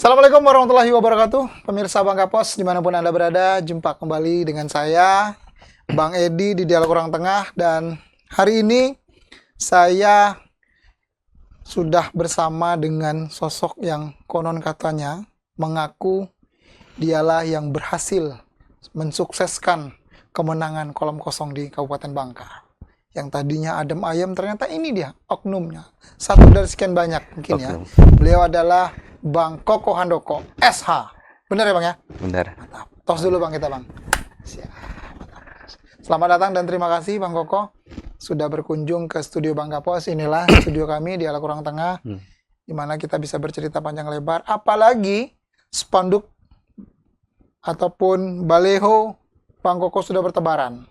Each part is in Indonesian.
Assalamualaikum warahmatullahi wabarakatuh. Pemirsa Bangka Pos dimanapun Anda berada, jumpa kembali dengan saya, Bang Edi di Dialog Orang Tengah. Dan hari ini saya sudah bersama dengan sosok yang konon katanya mengaku dialah yang berhasil mensukseskan kemenangan kolom kosong di Kabupaten Bangka. Yang tadinya adem ayem, ternyata ini dia oknumnya. Satu dari sekian banyak mungkin ya. Beliau adalah Bang Koko Handoko, SH. Benar ya Bang ya? Benar. Mantap. Tos dulu Bang kita Bang. Siap. Selamat datang dan terima kasih Bang Koko sudah berkunjung ke studio Bangka Pos. Inilah studio kami di Dialog Orang Tengah, di mana kita bisa bercerita panjang lebar. Apalagi spanduk ataupun baleho Bang Koko sudah bertebaran.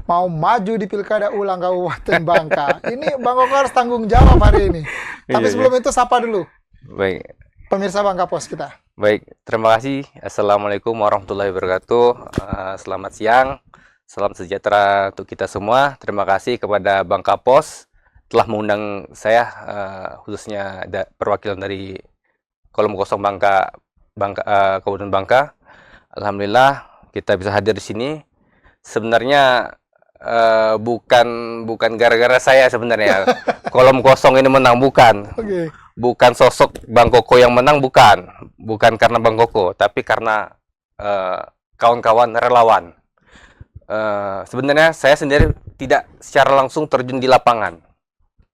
Mau maju di Pilkada ulang Kabupaten Bangka. Ini Bang Koko harus tanggung jawab hari ini. Tapi sebelum itu sapa dulu Baik. pemirsa Bangka Pos kita. Baik, terima kasih. Assalamualaikum warahmatullahi wabarakatuh. Selamat siang, salam sejahtera untuk kita semua. Terima kasih kepada Bangka Pos telah mengundang saya, khususnya perwakilan dari kolom kosong Kabupaten Bangka. Alhamdulillah kita bisa hadir di sini. Sebenarnya bukan gara-gara saya sebenarnya. Kolom kosong ini menang, bukan. Oke. Bukan sosok Bang Koko yang menang, bukan karena Bang Koko, tapi karena kawan-kawan relawan. Sebenarnya saya sendiri tidak secara langsung terjun di lapangan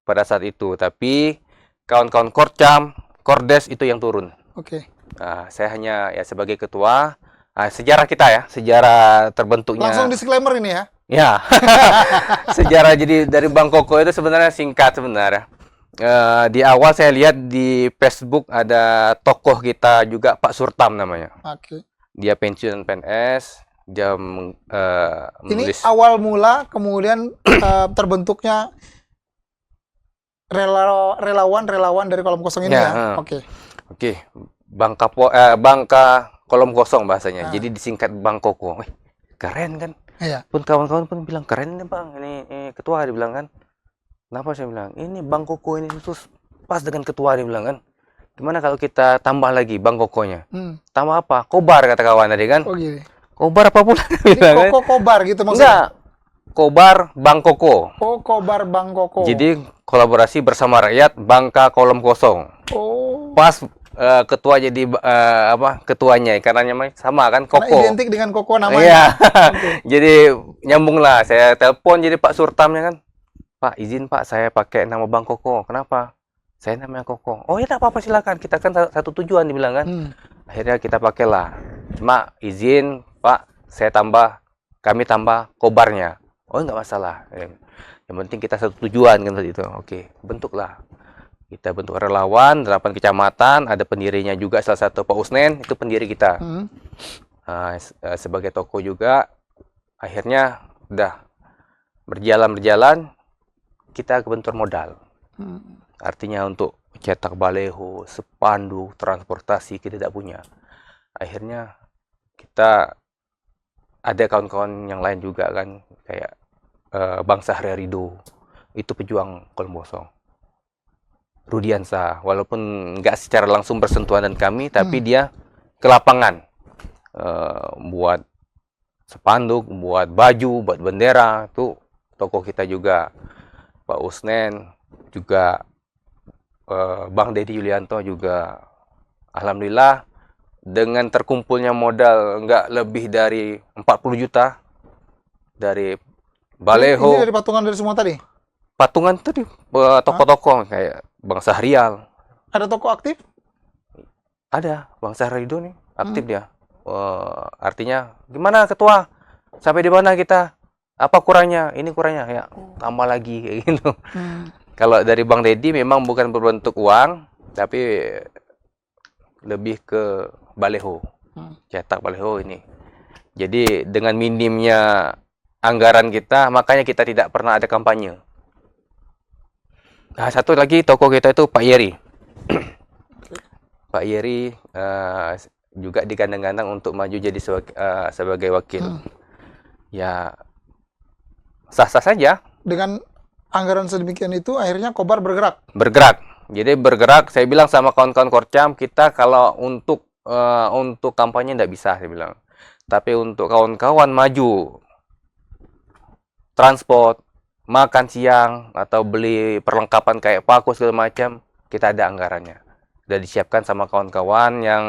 pada saat itu, tapi kawan-kawan Korcam, Kordes itu yang turun. Oke. Saya hanya ya sebagai ketua. Sejarah kita ya, sejarah terbentuknya. Langsung disclaimer ini ya. Ya, sejarah jadi dari Bang Koko itu sebenarnya singkat sebenarnya. Di awal saya lihat di Facebook ada tokoh kita juga, Pak Surtam namanya. Oke. Dia pensiun PNS, dia Ini menulis. awal mula kemudian terbentuknya relawan dari kolom kosong ini ya. Oke. Oke, Bangka kolom kosong bahasanya. Jadi disingkat Bang Koko. Keren kan? Iya. Pun kawan-kawan pun bilang keren nih Bang, ini ketua dibilang kan. Kenapa saya bilang ini Bang Koko ini terus pas dengan ketua dia bilang kan. Gimana kalau kita tambah lagi Bang Kokonya? Tambah apa? Kobar kata kawan tadi kan. Oh gini. Kobar apa pula? Jadi Koko Kobar gitu maksudnya? Enggak. Kobar Bang Koko. Oh, Kobar Bang Koko. Jadi kolaborasi bersama rakyat Bangka kolom kosong. Oh. Pas ketua jadi ketuanya karena namanya sama kan Koko. Karena identik dengan Koko namanya. Iya. Jadi nyambung lah. Saya telepon jadi Pak Surtamnya kan. Pak, izin Pak, saya pakai nama Bang Koko. Kenapa? Saya namanya Koko. Oh ya, tidak apa-apa, silakan. Kita kan satu tujuan, dibilang kan. Akhirnya kita pakailah. Cuma izin Pak, kami tambah Kobarnya. Oh, nggak masalah. Yang penting kita satu tujuan kan itu. Oke, bentuklah. Kita bentuk relawan, 8 kecamatan, ada pendirinya juga salah satu Pak Usnen, itu pendiri kita. Sebagai toko juga, akhirnya udah berjalan, kita kebentur modal. Artinya untuk cetak baleho, spanduk, transportasi kita tidak punya. Akhirnya kita ada kawan-kawan yang lain juga kan, kayak Bang Sahri Rido, itu pejuang kolom kosong. Rudiansa, walaupun nggak secara langsung bersentuhan dengan kami, tapi dia ke lapangan, buat spanduk, buat baju, buat bendera, itu tokoh kita juga. Pak Usnen juga, Bang Dedi Yulianto juga. Alhamdulillah dengan terkumpulnya modal nggak lebih dari 40 juta dari baleho. Ini dari patungan dari semua tadi? Patungan tadi tokoh-tokoh kayak Bang Sahrial. Ada toko aktif? Ada, Bang Sahrido nih aktif dia. Artinya gimana ketua? Sampai di mana kita? Apa kurangnya? Ini kurangnya ya, tambah lagi kayak gitu. Kalau dari Bang Dedi memang bukan berbentuk uang, tapi lebih ke baleho, cetak baleho ini. Jadi dengan minimnya anggaran kita, makanya kita tidak pernah ada kampanye. Nah, satu lagi toko kita itu Pak Yeri. Pak Yeri juga digandang-gandang untuk maju jadi sebagai wakil. Ya, sah-sah saja. Dengan anggaran sedemikian itu, akhirnya Kobar bergerak. Jadi bergerak, saya bilang sama kawan-kawan Korcam, kita kalau untuk kampanye nggak bisa, saya bilang. Tapi untuk kawan-kawan maju, transport, makan siang, atau beli perlengkapan kayak paku segala macam, kita ada anggarannya. Sudah disiapkan sama kawan-kawan yang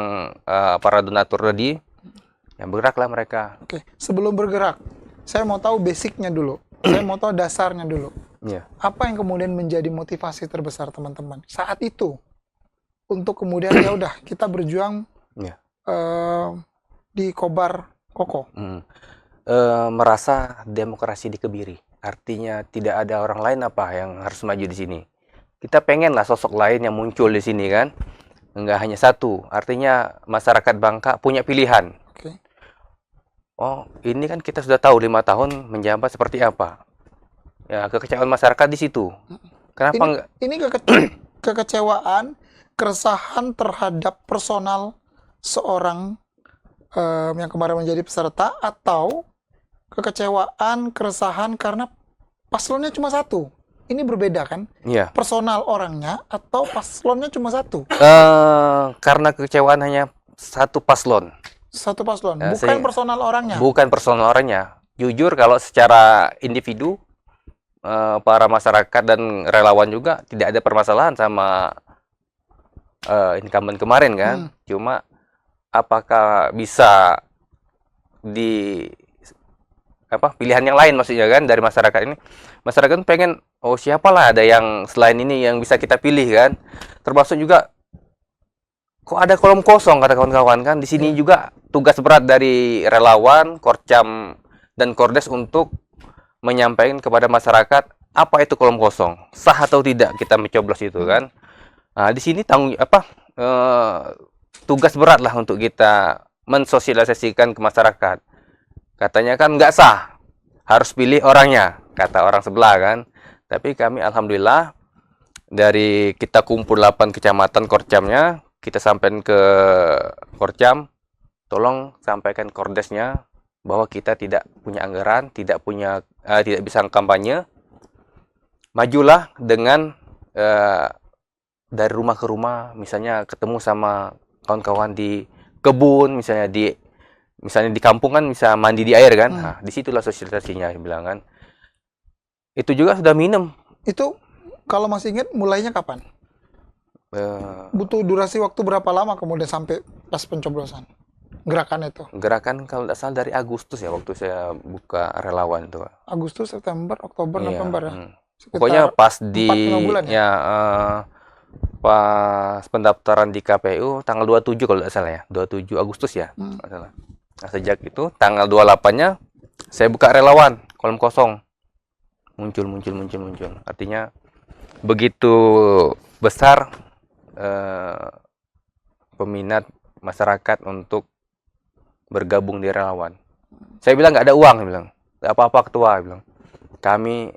para donatur tadi, yang bergeraklah mereka. Oke, sebelum bergerak, saya mau tahu basicnya dulu. Saya mau tahu dasarnya dulu. Iya. Apa yang kemudian menjadi motivasi terbesar teman-teman saat itu untuk kemudian ya udah kita berjuang Iya. di Kobar Koko. Merasa demokrasi dikebiri. Artinya tidak ada orang lain apa yang harus maju di sini. Kita pengen lah sosok lain yang muncul di sini kan. Enggak hanya satu. Artinya masyarakat Bangka punya pilihan. Oke. Oh, ini kan kita sudah tahu 5 tahun menjabat seperti apa. Ya, kekecewaan masyarakat di situ. Kenapa enggak? Ini kekecewaan, keresahan terhadap personal seorang yang kemarin menjadi peserta, atau kekecewaan, keresahan karena paslonnya cuma satu. Ini berbeda kan? Iya. Personal orangnya atau paslonnya cuma satu? Karena kekecewaan hanya satu paslon. Satu paslon, Ya, bukan personal orangnya. Bukan personal orangnya. Jujur kalau secara individu, para masyarakat dan relawan juga tidak ada permasalahan sama incumbent kemarin kan. Cuma apakah bisa pilihan yang lain maksudnya kan dari masyarakat ini. Masyarakat pengen, oh siapalah ada yang selain ini yang bisa kita pilih kan. Termasuk juga kok ada kolom kosong kata kawan-kawan kan. Di sini juga tugas berat dari relawan, Korcam dan Kordes untuk menyampaikan kepada masyarakat apa itu kolom kosong, sah atau tidak kita mencoblos itu kan. Nah, di sini tugas berat lah untuk kita mensosialisasikan ke masyarakat. Katanya kan nggak sah, harus pilih orangnya, kata orang sebelah kan. Tapi kami alhamdulillah dari kita kumpul 8 kecamatan Korcamnya, kita sampaikan ke Korcam, tolong sampaikan Kordesnya bahwa kita tidak punya anggaran, tidak bisa kampanye. Majulah dengan dari rumah ke rumah, misalnya ketemu sama kawan-kawan di kebun, misalnya di kampung kan bisa mandi di air kan. Nah, disitulah sosialisasinya bilang kan. Itu juga sudah minum. Itu kalau masih ingat mulainya kapan? Butuh durasi waktu berapa lama kemudian sampai pas pencoblosan? Gerakan itu? Gerakan kalau tidak salah dari Agustus ya, waktu saya buka relawan itu. Agustus, September, Oktober, Iya, November ya? pokoknya pas 4-5 bulan ya? Pas pendaftaran di KPU tanggal 27 kalau tidak salah ya, 27 Agustus ya. Nggak salah. Nah, sejak itu tanggal 28-nya saya buka relawan, kolom kosong. Muncul. Artinya begitu besar peminat masyarakat untuk bergabung di relawan. Saya bilang nggak ada uang, saya bilang. Nggak apa-apa ketua, saya bilang. Kami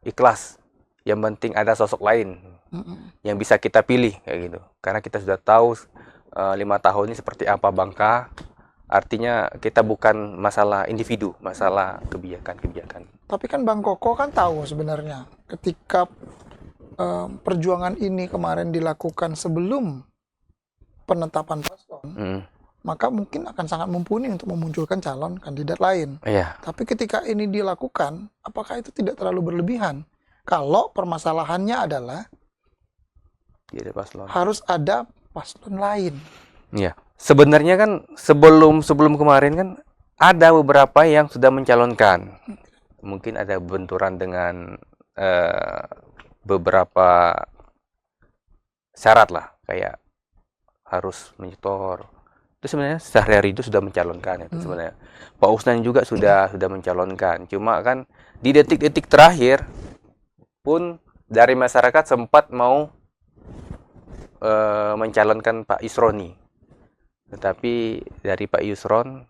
ikhlas. Yang penting ada sosok lain yang bisa kita pilih kayak gitu. Karena kita sudah tahu 5 tahun ini seperti apa Bangka. Artinya kita bukan masalah individu, masalah kebijakan. Tapi kan Bang Koko kan tahu sebenarnya ketika perjuangan ini kemarin dilakukan sebelum penetapan paslon, maka mungkin akan sangat mumpuni untuk memunculkan calon kandidat lain. Iya. Tapi ketika ini dilakukan, apakah itu tidak terlalu berlebihan? Kalau permasalahannya adalah harus ada paslon lain. Iya. Sebenarnya kan sebelum kemarin kan ada beberapa yang sudah mencalonkan. Mungkin ada benturan dengan beberapa syarat lah, kayak harus menyetor. Itu sebenarnya sehari-hari itu sudah mencalonkan itu sebenarnya. Pak Usnan juga sudah mencalonkan. Cuma kan di detik-detik terakhir pun dari masyarakat sempat mau mencalonkan Pak Yusroni. Tetapi dari Pak Yusron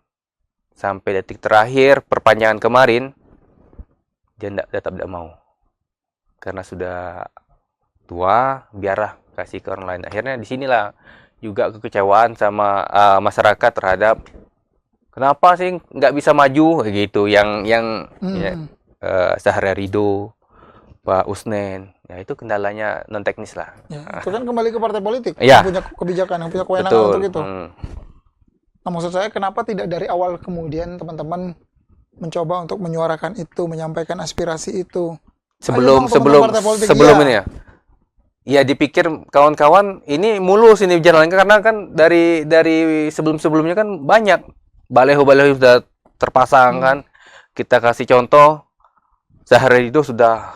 sampai detik terakhir perpanjangan kemarin dia tetap tidak mau. Karena sudah tua, biarlah kasih ke orang lain. Akhirnya disinilah juga kekecewaan sama masyarakat terhadap kenapa sih nggak bisa maju gitu. Yang Sahra Ridho, Pak Usnen, Ya itu kendalanya non teknis lah. Ya, itu kan kembali ke partai politik Iya. yang punya kebijakan, yang punya kewenangan Betul. untuk itu. Nah, maksud saya kenapa tidak dari awal kemudian teman-teman mencoba untuk menyuarakan itu, menyampaikan aspirasi itu. Ayo dong, teman-teman partai politik, Sebelum iya. ini ya. Ya dipikir kawan-kawan ini mulus ini jalan karena kan dari sebelum-sebelumnya kan banyak baleho-baleho sudah terpasang kan. Kita kasih contoh sehari itu sudah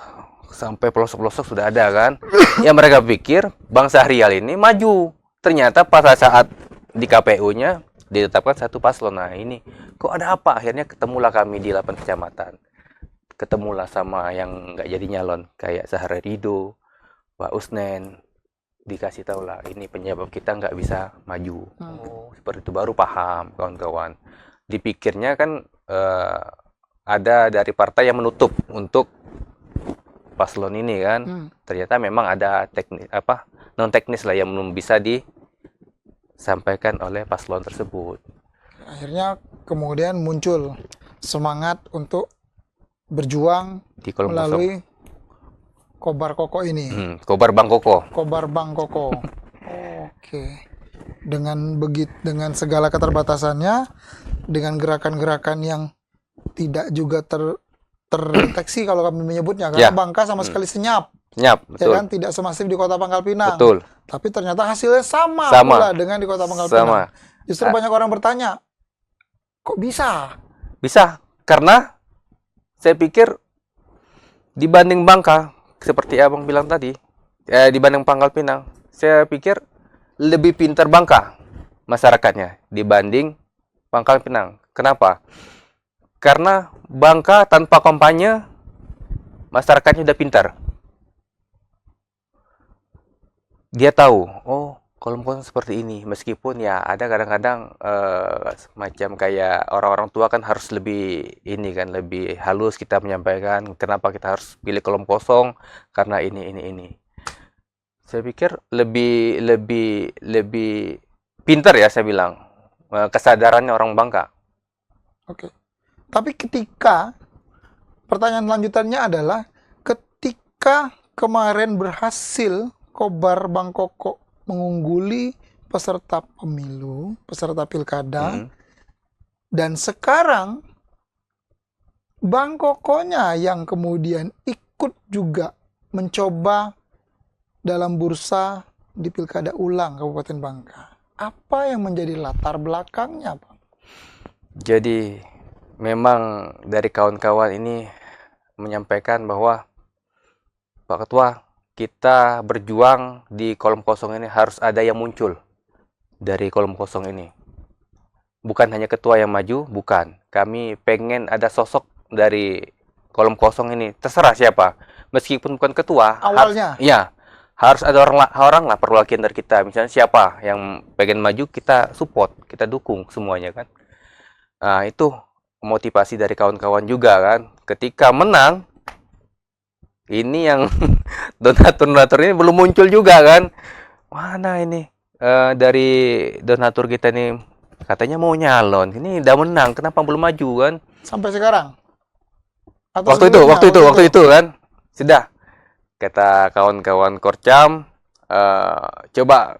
sampai pelosok-pelosok sudah ada kan. Ya mereka pikir Bang Syahrial ini maju. Ternyata pada saat di KPU-nya ditetapkan satu paslon. Nah ini kok ada apa? Akhirnya ketemulah kami di 8 kecamatan. Ketemulah sama yang nggak jadi nyalon kayak Sahra Ridho, Pak Usnen, dikasih tahu lah ini penyebab kita nggak bisa maju. Oh, seperti itu baru paham kawan-kawan. Dipikirnya kan ada dari partai yang menutup untuk paslon ini kan. Ternyata memang ada teknis non teknis lah yang belum bisa disampaikan oleh paslon tersebut. Akhirnya kemudian muncul semangat untuk berjuang Di kolom melalui Kobar Koko ini. Kobar Bang Koko. Kobar Bang Koko. Oke. Dengan segala keterbatasannya, dengan gerakan-gerakan yang tidak juga terdeteksi kalau kami menyebutnya, karena Ya. Bangka sama sekali senyap. Nyap, Ya betul. kan, tidak semasif di Kota Pangkal Pinang. Betul. Tapi ternyata hasilnya sama pula dengan di Kota Pangkal Pinang. Justru banyak orang bertanya, kok bisa? Bisa, karena saya pikir dibanding Bangka, seperti abang bilang tadi, dibanding Pangkal Pinang, saya pikir lebih pintar Bangka masyarakatnya dibanding Pangkal Pinang. Kenapa? Karena Bangka tanpa kampanye, masyarakatnya udah pintar. Dia tahu, oh kolom kosong seperti ini. Meskipun ya ada kadang-kadang semacam kayak orang-orang tua kan harus lebih ini kan, lebih halus kita menyampaikan kenapa kita harus pilih kolom kosong karena ini. Saya pikir lebih pintar ya saya bilang kesadarannya orang Bangka. Oke. Tapi pertanyaan lanjutannya adalah ketika kemarin berhasil Kobar Bang Koko mengungguli peserta pemilu, peserta pilkada, dan sekarang Bang Kokonya yang kemudian ikut juga mencoba dalam bursa di pilkada ulang Kabupaten Bangka. Apa yang menjadi latar belakangnya, Pak? Jadi memang dari kawan-kawan ini menyampaikan bahwa Pak Ketua, kita berjuang di kolom kosong ini harus ada yang muncul dari kolom kosong ini. Bukan hanya ketua yang maju, bukan. Kami pengen ada sosok dari kolom kosong ini. Terserah siapa. Meskipun bukan ketua. Awalnya? Harus ada orang lah perwakilan dari kita. Misalnya siapa yang pengen maju, kita support, kita dukung semuanya kan. Nah, itu motivasi dari kawan-kawan juga kan. Ketika menang, ini yang donatur ini belum muncul juga kan. Mana ini dari donatur kita nih katanya mau nyalon. Ini udah menang, kenapa belum maju kan? Sampai sekarang? Atau Waktu itu kan. Sudah kata kawan-kawan Korcam, coba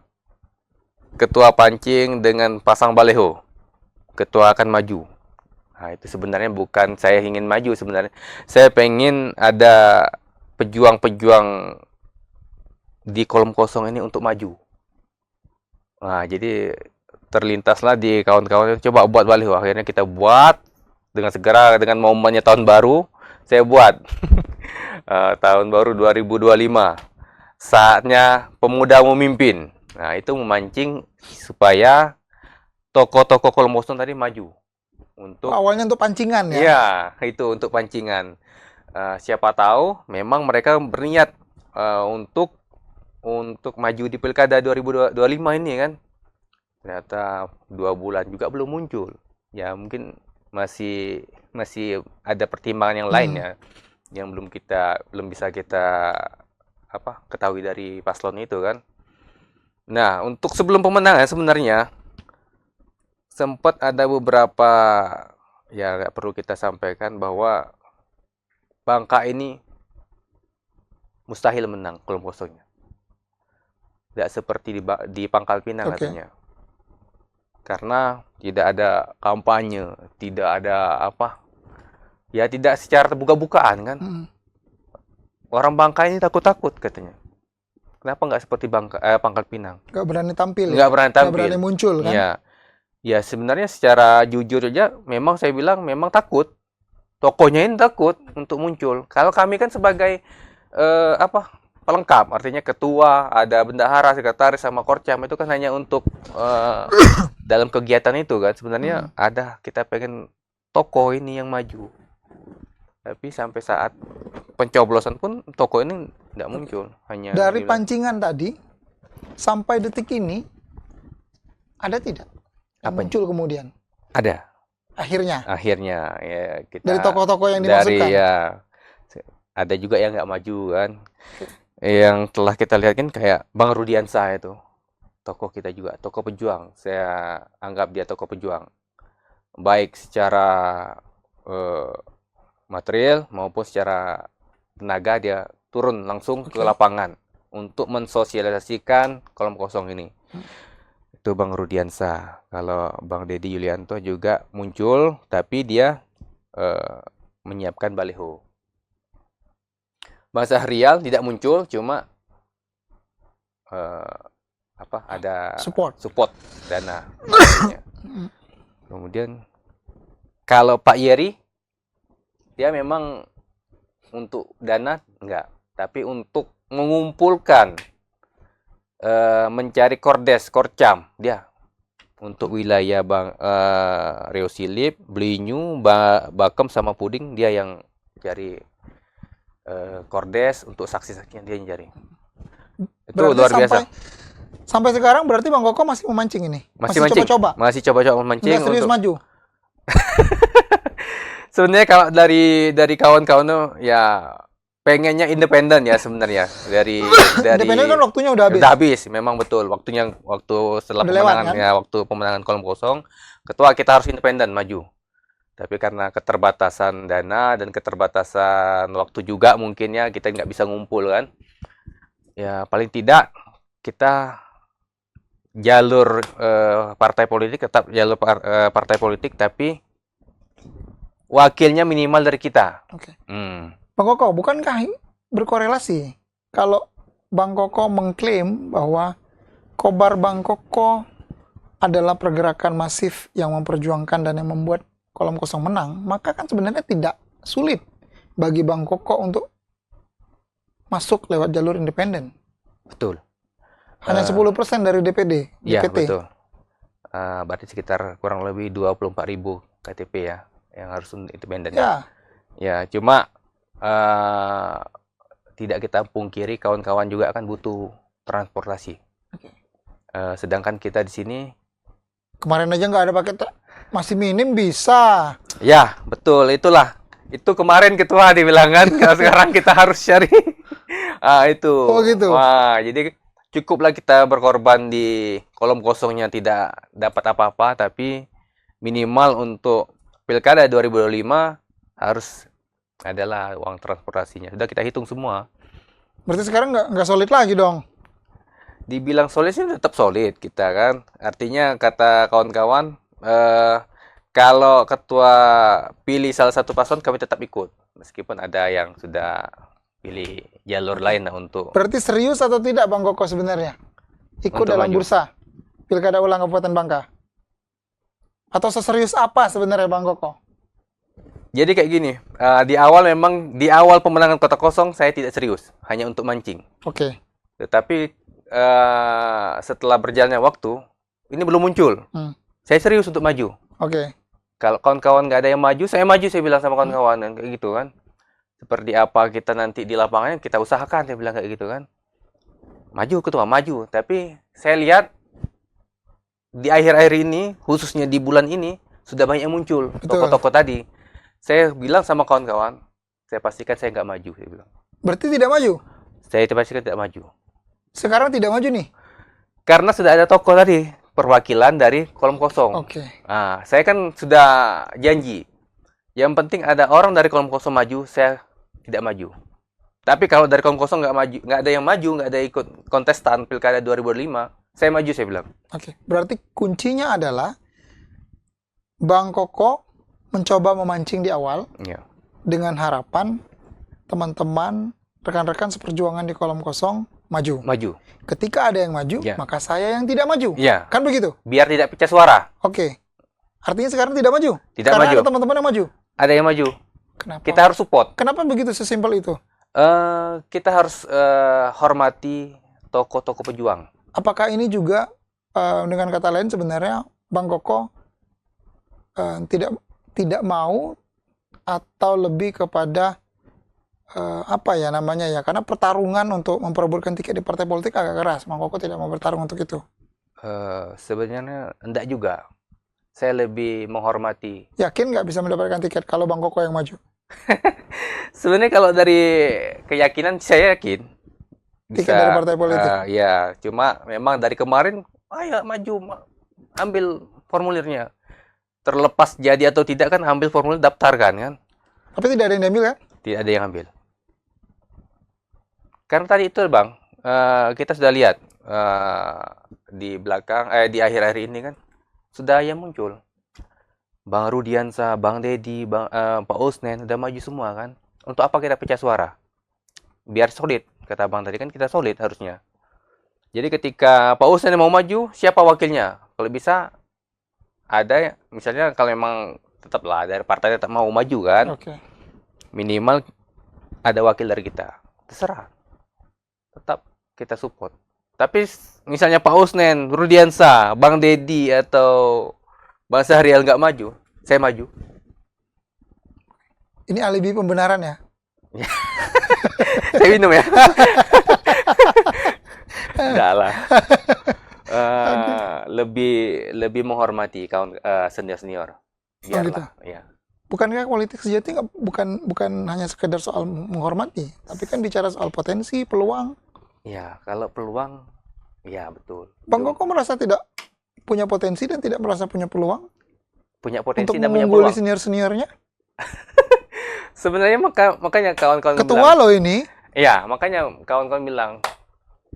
ketua pancing dengan pasang baleho. Ketua akan maju. Nah, itu sebenarnya bukan saya ingin maju sebenarnya. Saya pengen ada pejuang-pejuang di kolom kosong ini untuk maju. Nah, jadi terlintaslah di kawan-kawan coba buat baliho. Akhirnya kita buat dengan segera dengan momennya tahun baru, saya buat tahun baru 2025. Saatnya pemuda memimpin. Nah, itu memancing supaya tokoh-tokoh kolom kosong tadi maju. Awalnya untuk pancingan ya? Iya, itu untuk pancingan. Siapa tahu memang mereka berniat untuk maju di pilkada 2025 ini kan. Ternyata 2 bulan juga belum muncul. Ya mungkin masih ada pertimbangan yang lain ya, yang belum bisa kita ketahui dari paslon itu kan. Nah, untuk sebelum pemenangan sebenarnya sempat ada beberapa ya nggak perlu kita sampaikan bahwa Bangka ini mustahil menang kolom kosongnya. Tidak seperti di Pangkal Pinang Oke. katanya. Karena tidak ada kampanye, tidak ada apa, ya tidak secara terbuka-bukaan kan. Orang Bangka ini takut-takut katanya. Kenapa nggak seperti Pangkal Pinang? Nggak berani tampil Nggak ya? berani Nggak tampil. berani muncul kan? Iya. Ya sebenarnya secara jujur aja, memang saya bilang memang takut. Tokohnya ini takut untuk muncul. Kalau kami kan sebagai pelengkap, artinya ketua, ada bendahara, sekretaris, sama korcam, itu kan hanya untuk dalam kegiatan itu kan. Sebenarnya ada, kita pengen tokoh ini yang maju. Tapi sampai saat pencoblosan pun tokoh ini tidak muncul. Hanya Dari dibilang, pancingan tadi sampai detik ini ada tidak yang Apa? muncul kemudian? ada. Akhirnya Akhirnya ya kita dari tokoh-tokoh yang dari dimasukkan. ya ada juga yang nggak maju kan. Yang telah kita lihat kan kayak Bang Rudiansa itu. Tokoh kita juga, tokoh pejuang. Saya anggap dia tokoh pejuang. Baik secara material maupun secara tenaga, dia turun langsung ke lapangan untuk mensosialisasikan kolom kosong ini. Itu Bang Rudiansa. Kalau Bang Deddy Yulianto juga muncul, tapi dia menyiapkan baliho. Bang Syahrial tidak muncul, cuma ada support dana. Kemudian kalau Pak Yeri, dia memang untuk dana enggak, tapi untuk mengumpulkan, mencari korcam, dia untuk wilayah Riau Silip, Belinyu, Bakem sama Puding, dia yang cari kordes untuk saksi-saksi yang dia yang cari. Itu Berarti luar biasa. Sampai sekarang berarti Bang Koko masih memancing ini? Masih mancing. coba-coba? Masih coba-coba memancing. Nggak serius maju? Sebenarnya kalau dari kawan-kawan tuh ya pengennya independen ya sebenarnya dari Independen kan waktunya udah habis. Udah habis, memang betul. Waktu setelah Udah lewat, pemenangan kan? ya, waktu pemenangan kolom kosong, ketua kita harus independen maju. Tapi karena keterbatasan dana dan keterbatasan waktu juga mungkin ya, kita nggak bisa ngumpul kan. Ya paling tidak kita jalur partai politik tetap jalur partai politik, tapi wakilnya minimal dari kita. Oke. Hmm. Bang Koko, bukankah berkorelasi kalau Bang Koko mengklaim bahwa Kobar Bang Koko adalah pergerakan masif yang memperjuangkan dan yang membuat kolom kosong menang, maka kan sebenarnya tidak sulit bagi Bang Koko untuk masuk lewat jalur independen. Betul. Hanya 10% dari DPD, Iya, DPT. betul. Berarti sekitar kurang lebih 24.000 KTP ya yang harus independen. Ya, Ya, cuma tidak kita pungkiri kawan-kawan juga akan butuh transportasi. Sedangkan kita di sini kemarin aja nggak ada paket, masih minim bisa. ya, betul, itulah. Itu kemarin ketua dibilang kan, kalau sekarang kita harus cari. Itu. Oh gitu. Wah, jadi cukuplah kita berkorban di kolom kosongnya tidak dapat apa-apa, tapi minimal untuk Pilkada 2025 harus adalah uang transportasinya. Sudah kita hitung semua. Berarti sekarang nggak solid lagi dong. Dibilang solid sih tetap solid kita kan. Artinya kata kawan-kawan, kalau ketua pilih salah satu paslon, kami tetap ikut. Meskipun ada yang sudah pilih jalur lain untuk... Berarti serius atau tidak Bang Koko sebenarnya? Ikut Untuk dalam maju. bursa Pilkada ulang Kabupaten Bangka? Atau seserius apa sebenarnya Bang Koko? Jadi kayak gini, di awal pemenangan kota kosong saya tidak serius, hanya untuk mancing. Oke. Tetapi setelah berjalannya waktu, ini belum muncul. Saya serius untuk maju. Oke. Kalau kawan-kawan nggak ada yang maju, saya bilang sama kawan-kawan kan, kayak gitu kan. Seperti apa kita nanti di lapangannya, kita usahakan, saya bilang kayak gitu kan. Maju ketua, maju. Tapi saya lihat di akhir-akhir ini, khususnya di bulan ini, sudah banyak yang muncul tokoh-tokoh tadi. Saya bilang sama kawan-kawan, saya pastikan saya nggak maju, saya bilang. Berarti tidak maju? Saya pastikan tidak maju. Sekarang tidak maju nih? Karena sudah ada tokoh tadi, perwakilan dari kolom kosong. Oke. Nah, saya kan sudah janji. Yang penting ada orang dari kolom kosong maju, saya tidak maju. Tapi kalau dari kaum kosong nggak maju, nggak ada yang maju, nggak ada ikut kontestan pilkada 2005, saya maju saya bilang. Oke, berarti kuncinya adalah Bang Koko mencoba memancing di awal Ya, dengan harapan teman-teman, rekan-rekan seperjuangan di kolom kosong maju. maju. Ketika ada yang maju, Ya. maka saya yang tidak maju. Ya, Kan begitu? biar tidak pecah suara. Oke. Artinya sekarang tidak maju. Tidak Karena maju. ada teman-teman yang maju. Ada yang maju. Kenapa? Kita harus support. Kenapa begitu sesimpel itu? Kita harus hormati tokoh-tokoh pejuang. Apakah ini juga dengan kata lain sebenarnya Bang Koko tidak mau atau lebih kepada apa ya namanya ya? Karena pertarungan untuk memperebutkan tiket di partai politik agak keras. Bang Koko tidak mau bertarung untuk itu. Sebenarnya enggak juga. Saya lebih menghormati. Yakin nggak bisa mendapatkan tiket kalau Bang Koko yang maju? Sebenarnya kalau dari keyakinan saya yakin Tiket dari partai politik. Ya, cuma memang dari kemarin, ayo maju, ambil formulirnya. Terlepas jadi atau tidak kan ambil formulir daftarkan kan. Tapi tidak ada yang diambil kan? Tidak ada yang ambil. Karena tadi itu Bang, kita sudah lihat di belakang, di akhir-akhir ini kan sudah yang muncul. Bang Rudiansa, Bang Dedi, Pak Usnen udah maju semua kan. Untuk apa kita pecah suara? Biar solid, kata Bang tadi kan kita solid harusnya. Jadi ketika Pak Usnen mau maju, siapa wakilnya? Kalau bisa ada, misalnya kalau memang tetaplah dari partai tetap mau maju kan, Oke. minimal ada wakil dari kita. Terserah. Tetap kita support. Tapi misalnya Pak Usnen, Rudiansa, Bang Dedi atau Bang Syahrial nggak maju, saya maju. Ini alibi pembenaran ya? Saya minum ya. Enggak lah. Lebih menghormati kawan senior-senior. Biarlah, ya. Bukankah politik sejati bukan hanya sekedar soal menghormati, tapi kan bicara soal potensi, peluang. Ya, kalau peluang, ya betul. Bang Koko merasa tidak punya potensi dan tidak merasa punya peluang Punya potensi untuk dan punya mengungguli peluang. senior-seniornya? Sebenarnya makanya kawan-kawan Ketua bilang, loh ini. ya, makanya kawan-kawan bilang,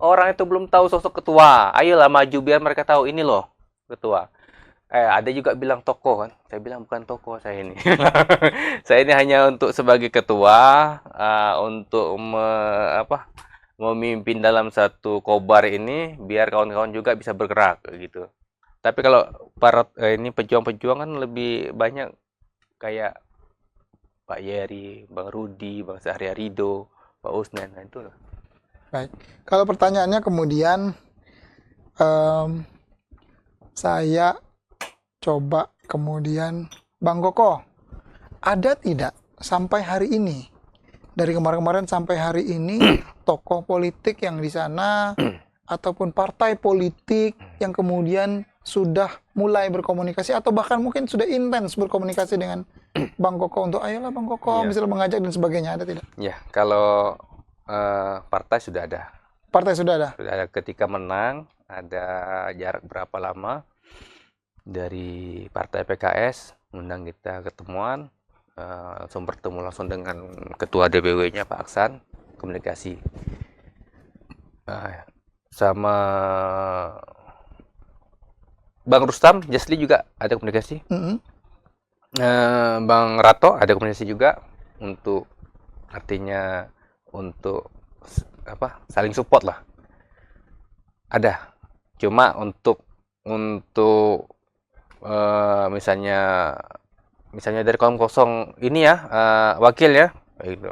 orang itu belum tahu sosok ketua. Ayolah maju biar mereka tahu ini loh ketua. Ada juga bilang tokoh kan. Saya bilang bukan tokoh saya ini. Saya ini hanya untuk sebagai ketua, untuk memimpin dalam satu kobar ini biar kawan-kawan juga bisa bergerak gitu. Tapi kalau para ini pejuang-pejuang kan lebih banyak kayak Pak Yeri, Bang Rudi, Bang Syahrial Ridho, Pak Usnen, nah itu loh. Baik. Kalau pertanyaannya kemudian saya coba kemudian Bang Koko, ada tidak sampai hari ini, dari kemarin-kemarin sampai hari ini, tokoh politik yang di sana ataupun partai politik yang kemudian sudah mulai berkomunikasi atau bahkan mungkin sudah intens berkomunikasi dengan Bang Koko untuk ayolah Bang Koko, Iya. misalnya mengajak dan sebagainya, ada tidak? Ya, kalau partai sudah ada. Partai sudah ada. Sudah ada ketika menang, ada jarak berapa lama dari partai PKS undang kita ketemuan, langsung bertemu langsung dengan ketua DPW-nya Pak Aksan, komunikasi. Sama Bang Rustam Jasli juga ada komunikasi. Mm-mm. Bang Rato ada komunikasi juga untuk artinya untuk saling support lah. Ada. Cuma untuk misalnya dari kaum kosong ini ya wakil ya kayak gitu.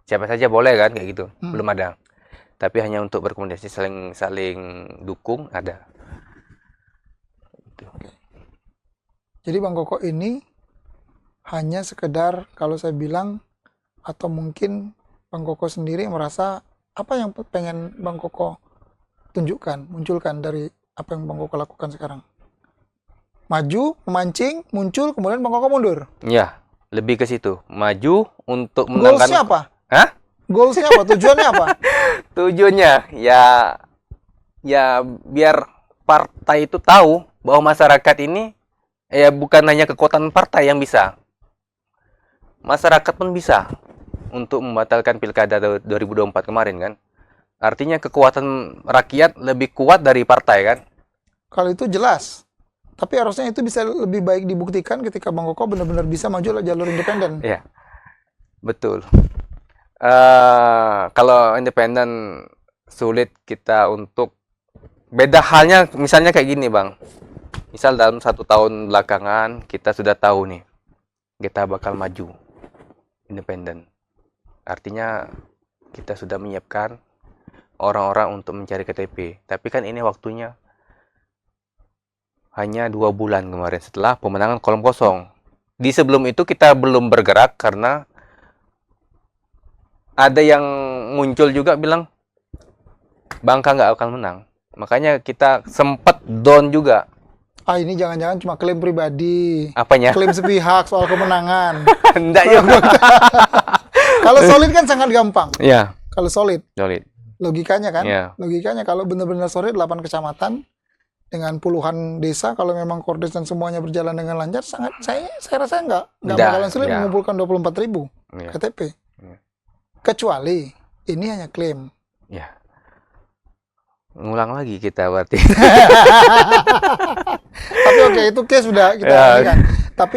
Siapa saja boleh kan kayak gitu. Belum ada. Tapi hanya untuk berkomunikasi saling dukung ada. Jadi Bang Koko ini hanya sekedar kalau saya bilang atau mungkin Bang Koko sendiri merasa apa yang pengen Bang Koko tunjukkan, munculkan dari apa yang Bang Koko lakukan sekarang. Maju, memancing, muncul, kemudian Bang Koko mundur. Ya, lebih ke situ. Maju untuk Goalsnya menangkan. apa? Hah? Goalsnya apa? Tujuannya apa? Tujuannya ya biar partai itu tahu bahwa masyarakat ini ya bukan hanya kekuatan partai yang bisa. Masyarakat pun bisa. untuk membatalkan Pilkada 2024 kemarin kan. Artinya kekuatan rakyat lebih kuat dari partai kan. Kalau itu jelas. Tapi harusnya itu bisa lebih baik dibuktikan ketika Bang Koko benar-benar bisa maju lewat jalur independen. Iya, betul. Kalau independen sulit kita untuk, beda halnya misalnya kayak gini Bang. Misal dalam 1 tahun belakangan kita sudah tahu nih kita bakal maju independen. Artinya kita sudah menyiapkan orang-orang untuk mencari KTP. Tapi kan ini waktunya hanya 2 bulan kemarin setelah pemenangan kolom kosong. Di sebelum itu kita belum bergerak karena ada yang muncul juga bilang Bangka nggak akan menang. Makanya kita sempat down juga. Ini jangan-jangan cuma klaim pribadi. Apanya? Klaim sepihak soal kemenangan. Enggak ya. Kalau solid kan sangat gampang. Iya, Kalau solid. solid. Logikanya kan? Iya. Logikanya kalau benar-benar solid 8 kecamatan dengan puluhan desa, kalau memang Kordes dan semuanya berjalan dengan lancar, sangat saya rasa nggak bakalan sulit Iya. mengumpulkan 24.000 Iya. KTP. Iya. Kecuali ini hanya klaim. Ya. Ngulang lagi kita berarti. Tapi oke, itu case sudah kita Ya. alihkan. Tapi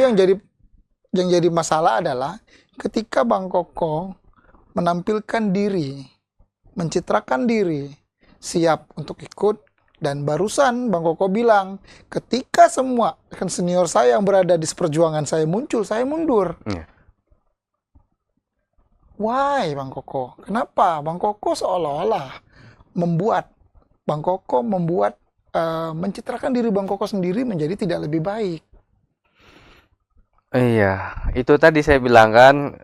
yang jadi masalah adalah ketika Bang Koko menampilkan diri, mencitrakan diri, siap untuk ikut, dan barusan Bang Koko bilang, ketika semua kan senior saya yang berada di seperjuangan saya muncul, saya mundur. Iya. Why Bang Koko? Kenapa? Bang Koko seolah-olah membuat mencitrakan diri Bang Koko sendiri menjadi tidak lebih baik. Iya, itu tadi saya bilang kan,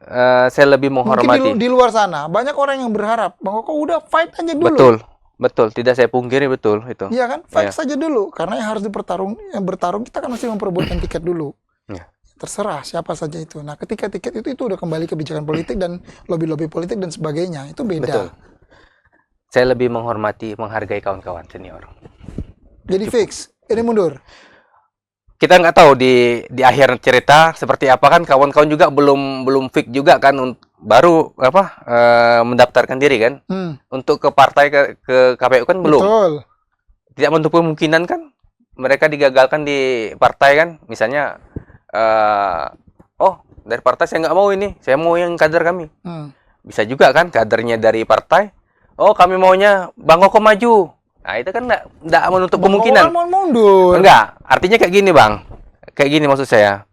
saya lebih Mungkin menghormati. di luar sana banyak orang yang berharap Bang Koko udah fight aja dulu. Betul, betul. Tidak saya pungkiri, betul itu. Iya kan? Fight Iya. saja dulu, karena yang harus bertarung kita kan masih memperebutkan tiket dulu. Iya. Terserah siapa saja itu. Nah, ketika tiket itu udah kembali kebijakan politik dan lobby-lobby politik dan sebagainya, itu beda. Betul. Saya lebih menghargai kawan-kawan senior. Jadi fix, ini mundur. Kita nggak tahu di akhir cerita seperti apa kan, kawan-kawan juga belum fix juga kan, baru mendaftarkan diri kan. Untuk ke partai ke KPU kan belum. Betul. Tidak menutup kemungkinan kan mereka digagalkan di partai kan, misalnya dari partai saya nggak mau ini, saya mau yang kader kami. Bisa juga kan kadernya dari partai, kami maunya Bang Koko maju. Nah itu kan nggak menutup kemungkinan. Mau mundur. Enggak, artinya kayak gini Bang, kayak gini maksud saya.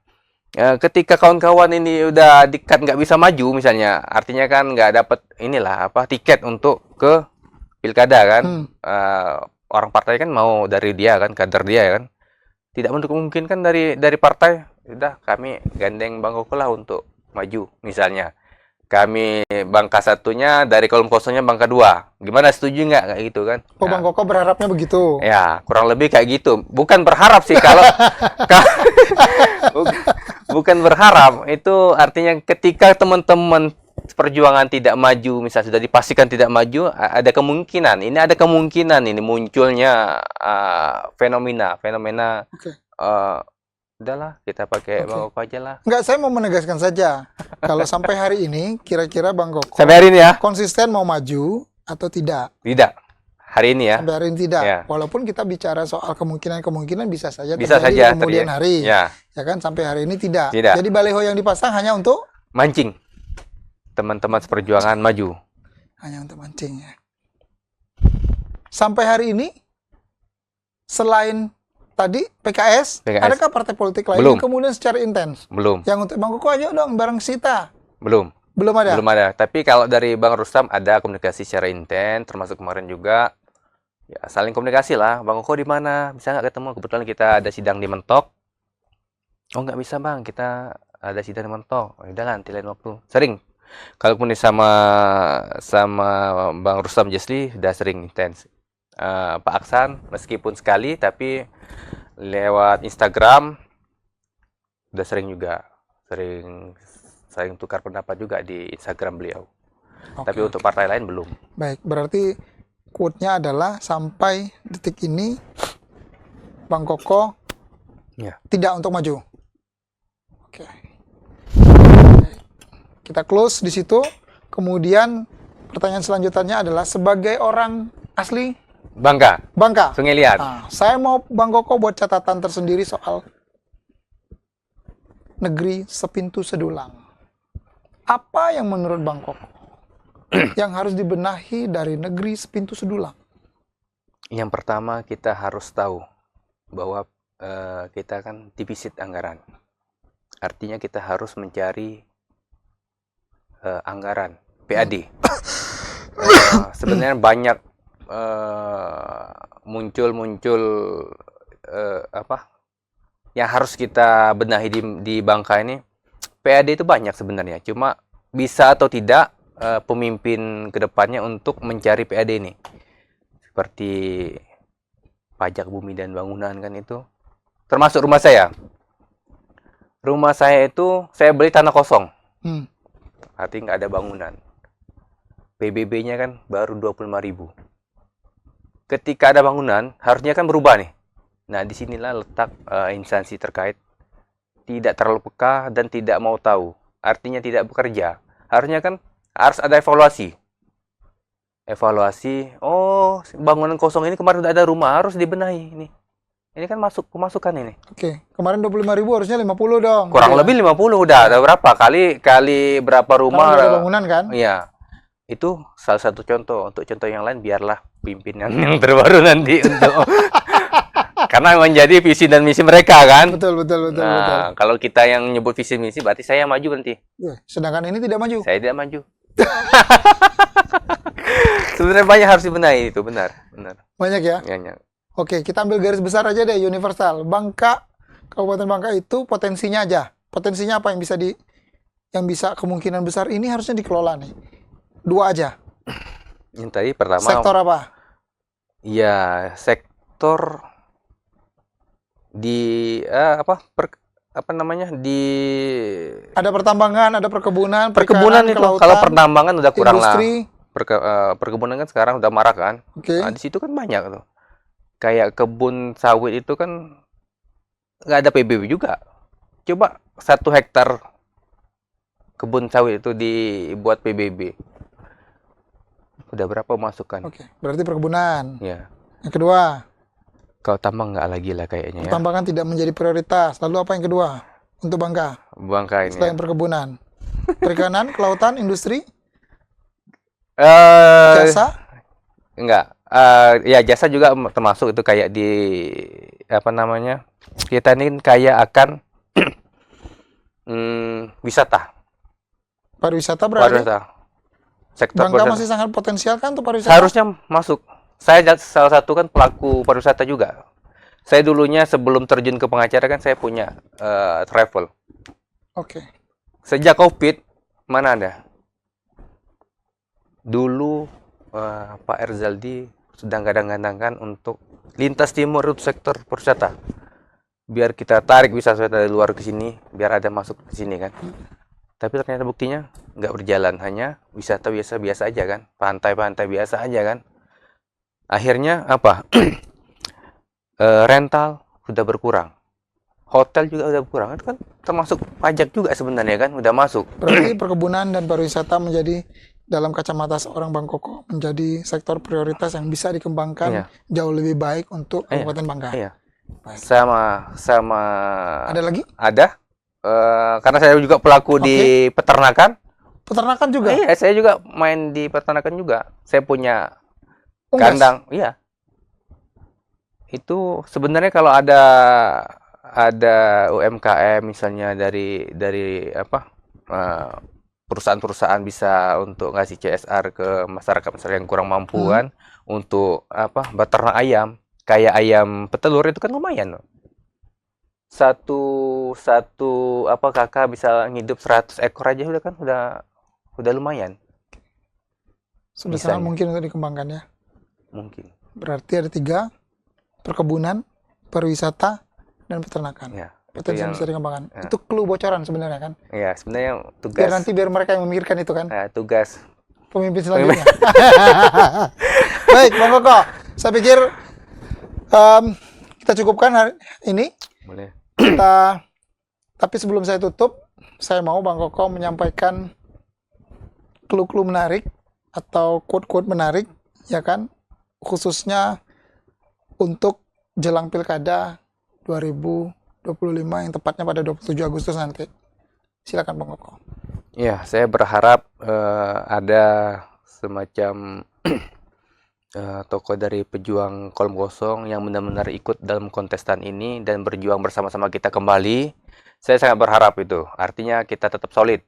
Ketika kawan-kawan ini udah dikat nggak bisa maju misalnya, artinya kan nggak dapat tiket untuk ke pilkada kan. Orang partai kan mau dari dia kan, kader dia kan. Tidak menutup kemungkinan kan dari partai, sudah kami gandeng Bang Koko lah untuk maju misalnya. Kami Bangka satunya dari kolom kosongnya Bangka 2. Gimana, setuju nggak kayak gitu kan? Bang Koko berharapnya begitu. Ya, kurang lebih kayak gitu. Bukan berharap sih kalau bukan berharap. Itu artinya ketika teman-teman perjuangan tidak maju, misalnya sudah dipastikan tidak maju, ada kemungkinan. Ini ada kemungkinan ini munculnya fenomena. Oke. Udahlah, kita pakai Oke. Bang Koko aja lah. Enggak, saya mau menegaskan saja. Kalau sampai hari ini, kira-kira Bang Koko Sampai hari ini ya? konsisten mau maju atau tidak? Tidak. Hari ini ya? Sampai hari ini tidak. Ya. Walaupun kita bicara soal kemungkinan bisa saja Bisa terjadi saja di kemudian terjadi. hari. Ya. Ya kan, sampai hari ini tidak. Tidak. Jadi baliho yang dipasang hanya untuk? Mancing. Teman-teman seperjuangan maju. Hanya untuk mancing ya. Sampai hari ini, selain tadi PKS, adakah partai politik lain Belum. yang kemudian secara intens? Belum. Yang untuk Bang Koko aja dong, bareng Sita. Belum. Belum ada? Belum ada. Tapi kalau dari Bang Rustam ada komunikasi secara intens, termasuk kemarin juga. Ya, saling komunikasi lah. Bang Koko di mana? Bisa nggak ketemu? Kebetulan kita ada sidang di Mentok. Oh, nggak bisa Bang, kita ada sidang di Mentok. Oh, udah lah, nanti lain waktu. Sering. Kalau pun sama Bang Rustam Jesli, udah sering intens. Pak Aksan, meskipun sekali, tapi lewat Instagram, udah sering juga. Sering tukar pendapat juga di Instagram beliau. Oke. Tapi untuk partai lain belum. Baik, berarti quote-nya adalah sampai detik ini Bang Koko Ya. tidak untuk maju. Oke. Kita close di situ. Kemudian pertanyaan selanjutnya adalah sebagai orang asli Bangka, Bangka. Sungai Liat. Saya mau Bang Koko buat catatan tersendiri soal negeri sepintu sedulang. Apa yang menurut Bang Koko yang harus dibenahi dari negeri sepintu sedulang? Yang pertama kita harus tahu bahwa kita kan defisit anggaran. Artinya kita harus mencari anggaran PAD. Sebenarnya banyak muncul apa yang harus kita benahi di Bangka ini. PAD itu banyak sebenarnya, cuma bisa atau tidak pemimpin kedepannya untuk mencari PAD ini, seperti pajak bumi dan bangunan kan itu, termasuk rumah saya. Rumah saya itu saya beli tanah kosong, artinya nggak ada bangunan. PBB-nya kan baru 25.000. Ketika ada bangunan, harusnya kan berubah nih. Nah, disinilah letak instansi terkait tidak terlalu peka dan tidak mau tahu. Artinya tidak bekerja. Harusnya kan harus ada evaluasi. Evaluasi, oh bangunan kosong ini kemarin udah ada rumah, harus dibenahi ini. Ini kan masuk pemasukan ini. Oke, kemarin 25.000 harusnya 50 dong. Kurang lebih 50 udah. Ada berapa? Kali berapa rumah? Karena ada bangunan kan? Iya. Itu salah satu contoh. Untuk contoh yang lain biarlah pimpinan yang terbaru nanti untuk karena menjadi visi dan misi mereka kan. Betul. Nah, kalau kita yang nyebut visi misi berarti saya yang maju nanti. Sedangkan ini tidak maju. Saya tidak maju. Sebenarnya banyak harus dibenahi itu, benar. Banyak ya? Banyak. Oke, kita ambil garis besar aja deh, universal. Bangka, Kabupaten Bangka itu potensinya aja. Potensinya apa yang bisa kemungkinan besar ini harusnya dikelola nih. 2 aja. Yang tadi pertama. Sektor apa? Ya, sektor di Ada pertambangan, ada perkebunan, perkebunan itu. kelautan, Kalau pertambangan udah kurang industri. Perkebunan kan sekarang udah marak kan. Oke. Nah, di situ kan banyak tuh. Kayak kebun sawit itu kan nggak ada PBB juga. Coba 1 hektar kebun sawit itu dibuat PBB. Udah berapa masukan? Oke, berarti perkebunan. Ya. Yang kedua, Kalau tambang nggak lagi lah kayaknya ya. pertambangan tidak menjadi prioritas. Lalu apa yang kedua untuk Bangka? Bangka ini. Selain perkebunan. Perikanan, kelautan, industri, Ya. jasa. Enggak. Ya jasa juga termasuk itu kayak di kita ini kayak akan wisata. Pariwisata berarti Sektor Bangka pariwisata. masih sangat potensial kan untuk pariwisata? Harusnya masuk. Saya salah satu kan pelaku pariwisata juga. Saya dulunya sebelum terjun ke pengacara kan saya punya travel. Oke. Sejak COVID mana ada? Dulu Pak Erzaldi sedang gadang-gadangkan untuk lintas timur untuk sektor pariwisata. Biar kita tarik wisata dari luar ke sini, biar ada masuk ke sini kan. Tapi ternyata buktinya nggak berjalan, hanya wisata biasa-biasa aja kan, pantai-pantai biasa aja kan. Akhirnya apa? Rental sudah berkurang, hotel juga udah berkurang, itu kan termasuk pajak juga sebenarnya kan, udah masuk. Berarti perkebunan dan pariwisata menjadi dalam kacamata seorang Bang Koko menjadi sektor prioritas yang bisa dikembangkan Iya. jauh lebih baik untuk Kabupaten Bangka. Iya. Baik. Sama Ada lagi? ada. Karena saya juga pelaku di peternakan. Peternakan juga? Iya, saya juga main di peternakan juga. Saya punya Unggas? kandang. Iya. Itu sebenarnya kalau ada UMKM misalnya dari perusahaan-perusahaan bisa untuk ngasih CSR ke masyarakat yang kurang mampu kan, untuk beternak ayam, kayak ayam petelur itu kan lumayan loh. Satu kakak bisa ngidup 100 ekor aja udah lumayan. Sudah Bisa sangat ya. mungkin untuk dikembangkan ya. Mungkin. Berarti ada 3, perkebunan, pariwisata, dan peternakan. Ya, itu Potensi yang yang bisa dikembangkan. ya. Itu clue bocoran sebenarnya kan? ya sebenarnya Biar mereka yang memikirkan itu kan? tugas Pemimpin selanjutnya. Baik, Bang Koko. Saya pikir kita cukupkan hari ini. boleh. Tapi sebelum saya tutup, saya mau Bang Koko menyampaikan clue-clue menarik atau quote-quote menarik, ya kan? Khususnya untuk jelang Pilkada 2025 yang tepatnya pada 27 Agustus nanti. Silakan Bang Koko. Ya, saya berharap ada semacam tokoh dari pejuang kolom kosong yang benar-benar ikut dalam kontestan ini dan berjuang bersama-sama kita kembali. Saya sangat berharap itu. Artinya kita tetap solid.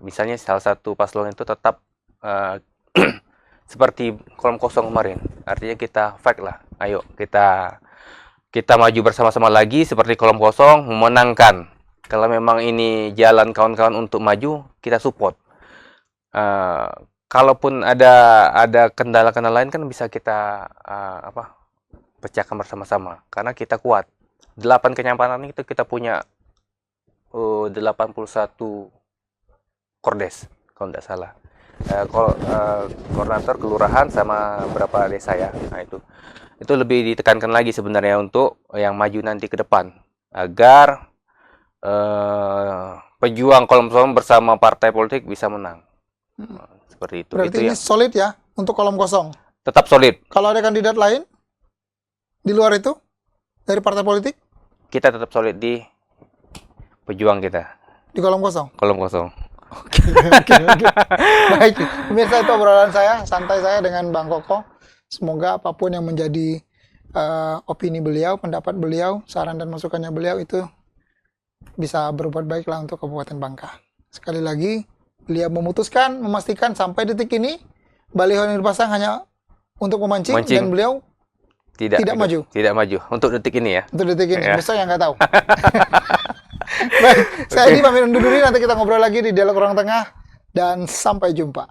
Misalnya salah satu paslon itu tetap seperti kolom kosong kemarin. Artinya kita fight lah. Ayo kita maju bersama-sama lagi seperti kolom kosong, memenangkan. Kalau memang ini jalan kawan-kawan untuk maju, kita support. Kalaupun ada kendala-kendala lain kan bisa kita pecahkan bersama-sama karena kita kuat. 8 kenyampatan itu kita punya 81 kordes kalau tidak salah. Koordinator kelurahan sama berapa desa ya. Nah, itu lebih ditekankan lagi sebenarnya untuk yang maju nanti ke depan agar pejuang kolom kosong bersama partai politik bisa menang. Seperti itu. Berarti itu ini yang solid ya untuk kolom kosong. tetap solid. Kalau ada kandidat lain di luar itu dari partai politik Kita tetap solid di pejuang kita. di kolom kosong. Kolom kosong. Oke. Baik, pemirsa, itu obrolan saya, santai saya dengan Bang Koko. Semoga apapun yang menjadi opini beliau, pendapat beliau, saran dan masukannya beliau itu bisa berbuat baiklah untuk Kabupaten Bangka. Sekali lagi, beliau memastikan sampai detik ini baliho yang dipasang hanya untuk memancing. Dan beliau tidak maju. Tidak maju untuk detik ini ya. Untuk detik ini, Ya. besok yang nggak tahu. Baik, saya ini pamit undur diri, nanti kita ngobrol lagi di Dialog Orang Tengah dan sampai jumpa.